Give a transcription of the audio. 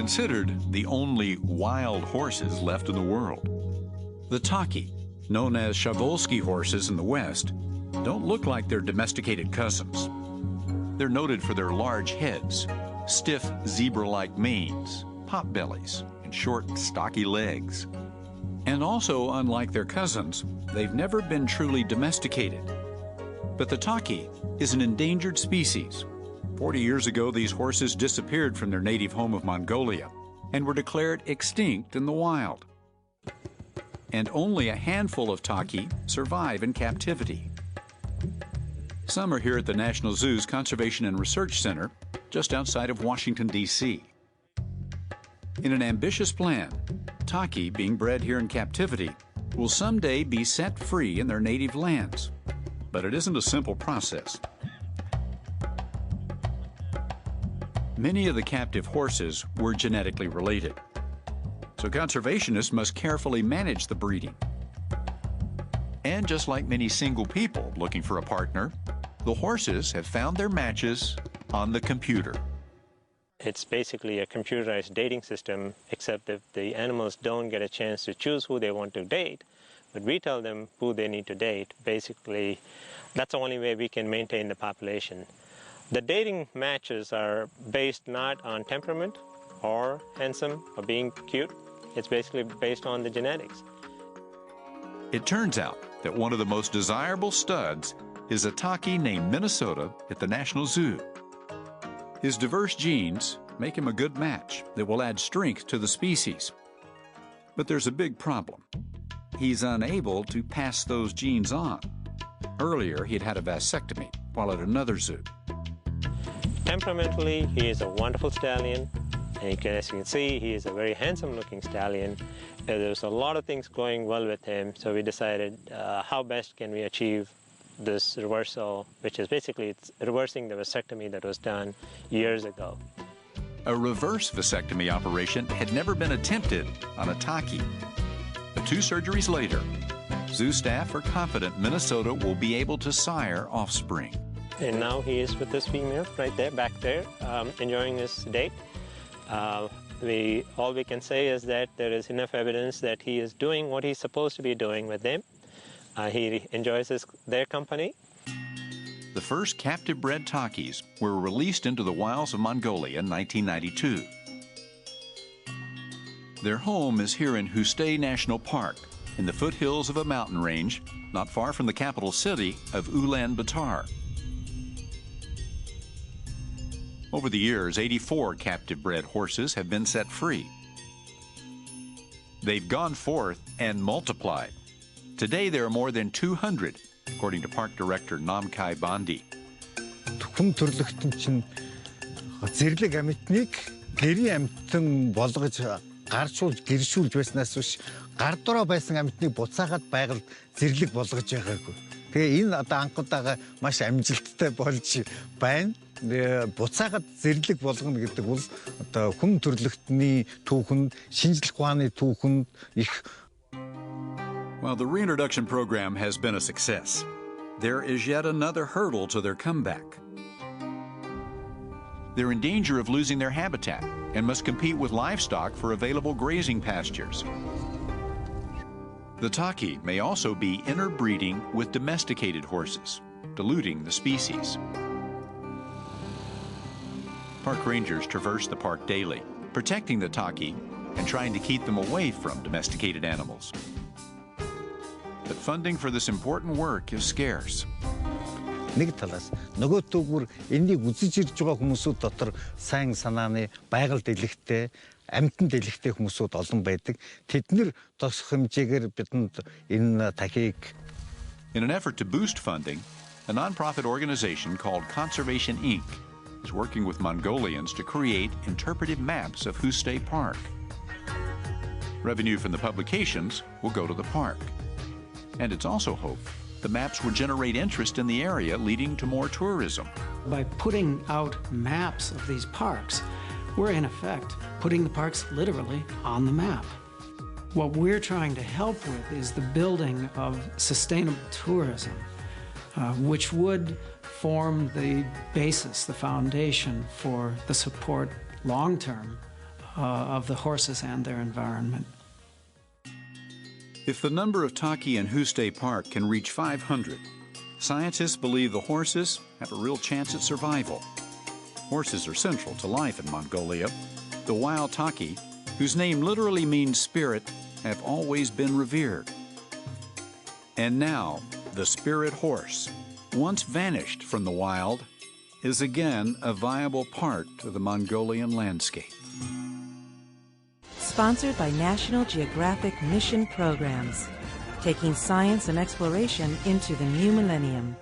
considered the only wild horses left in the world. The Taki, known as Przewalski horses in the West, don't look like their domesticated cousins. They're noted for their large heads, stiff zebra-like manes, potbellies, and short, stocky legs. And also, unlike their cousins, they've never been truly domesticated. But the Taki is an endangered species. 40 years ago, these horses disappeared from their native home of Mongolia and were declared extinct in the wild. And only a handful of Taki survive in captivity. Some are here at the National Zoo's Conservation and Research Center, just outside of Washington, D.C. In an ambitious plan, Taki, being bred here in captivity, will someday be set free in their native lands. But it isn't a simple process. Many of the captive horses were genetically related, so conservationists must carefully manage the breeding. And just like many single people looking for a partner, the horses have found their matches on the computer. It's basically a computerized dating system, except that the animals don't get a chance to choose who they want to date, but we tell them who they need to date. Basically, that's the only way we can maintain the population. The dating matches are based not on temperament or handsome or being cute. It's basically based on the genetics. It turns out that one of the most desirable studs is a Taki named Minnesota at the National Zoo. His diverse genes make him a good match that will add strength to the species. But there's a big problem. He's unable to pass those genes on. Earlier, he'd had a vasectomy while at another zoo. Temperamentally, he is a wonderful stallion. And as you can see, he is a very handsome-looking stallion. There's a lot of things going well with him, so we decided how best can we achieve this reversal, which is basically it's reversing the vasectomy that was done years ago. A reverse vasectomy operation had never been attempted on a Taki. But 2 surgeries later, zoo staff are confident Minnesota will be able to sire offspring. And now he is with this female right there, back there, enjoying his date. All we can say is that there is enough evidence that he is doing what he's supposed to be doing with them. He enjoys their company. The first captive-bred Takis were released into the wilds of Mongolia in 1992. Their home is here in Hustay National Park, in the foothills of a mountain range not far from the capital city of Ulaanbaatar. Over the years, 84 captive-bred horses have been set free. They've gone forth and multiplied. Today, there are more than 200, according to Park Director Namkai Bandi. Хүн төрлөختөн чинь зэрлэг амьтныг гэрийн амьтан болгож гаршуулж гэршүүлж байснаас биш гар дураа байсан амьтныг буцаагаад байгальд зэрлэг болгож байгаагүй. Тэгээ энэ одоо анхудаага маш амжилттай болж байна. Буцаагаад зэрлэг болгоно гэдэг бол одоо хүн төрлөختний түүхэнд шинжлэх ухааны түүхэнд их. While the reintroduction program has been a success, there is yet another hurdle to their comeback. They're in danger of losing their habitat and must compete with livestock for available grazing pastures. The Taki may also be interbreeding with domesticated horses, diluting the species. Park rangers traverse the park daily, protecting the Taki and trying to keep them away from domesticated animals. But funding for this important work is scarce. Нэг талаас нөгөө төгөр энийг үзэж ирж байгаа хүмүүсүүд дотор сайн санааны байгаль дэлгэхтэй, амьтан дэлгэхтэй хүмүүсүүд олон байдаг. Тэднэр тосох хэмжээгээр бидэнд энэ Такийг. In an effort to boost funding, a nonprofit organization called Conservation Inc. is working with Mongolians to create interpretive maps of Hustay Park. Revenue from the publications will go to the park. And it's also hoped the maps will generate interest in the area, leading to more tourism. By putting out maps of these parks, we're in effect putting the parks literally on the map. What we're trying to help with is the building of sustainable tourism, which would form the basis, the foundation for the support long-term of the horses and their environment. If the number of Taki in Huste Park can reach 500, scientists believe the horses have a real chance at survival. Horses are central to life in Mongolia. The wild Taki, whose name literally means spirit, have always been revered. And now, the spirit horse, once vanished from the wild, is again a viable part of the Mongolian landscape. Sponsored by National Geographic Mission Programs, taking science and exploration into the new millennium.